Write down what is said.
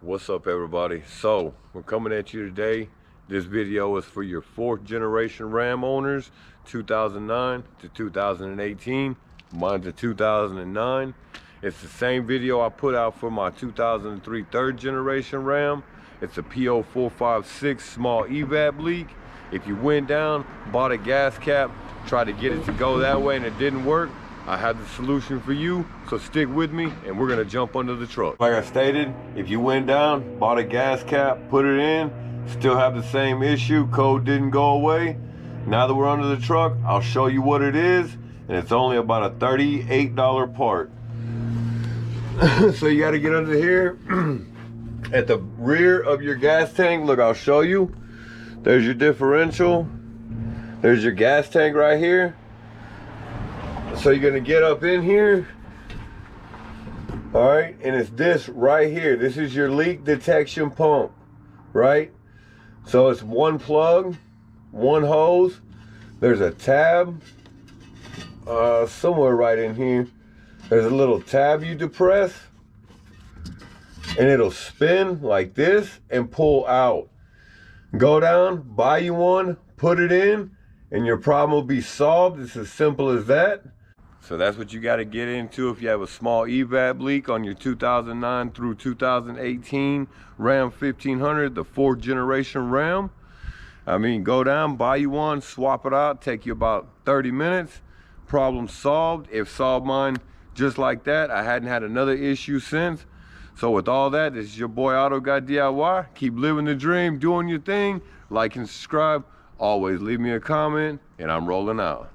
What's up, everybody? So we're coming at you today. This video is for your 4th generation Ram owners, 2009 to 2018. Mine's a 2009. It's the same video I put out for my 2003 3rd generation Ram. It's a P0456 small EVAP leak. If you went down, bought a gas cap, tried to get it to go that way and it didn't work, I have the solution for you, so stick with me and we're gonna jump under the truck. Like I stated, if you went down, bought a gas cap, put it in, still have the same issue, code didn't go away, now that we're under the truck, I'll show you what it is, and it's only about a $38 part. So you gotta get under here. At the rear of your gas tank, look, I'll show you. There's your differential. There's your gas tank right here. So you're gonna get up in here, all right, and it's this right here. This is your leak detection pump, right? So it's one plug, one hose. There's a tab somewhere right in here. There's a little tab you depress, and it'll spin like this and pull out. Go down, buy you one, put it in, and your problem will be solved. It's as simple as that. So that's what you got to get into if you have a small EVAP leak on your 2009 through 2018 Ram 1500, the 4th generation Ram. I mean, go down, buy you one, swap it out, take you about 30 minutes. Problem solved. If solved mine just like that, I hadn't had another issue since. So with all that, this is your boy Auto Guy DIY. Keep living the dream, doing your thing. Like and subscribe. Always leave me a comment, and I'm rolling out.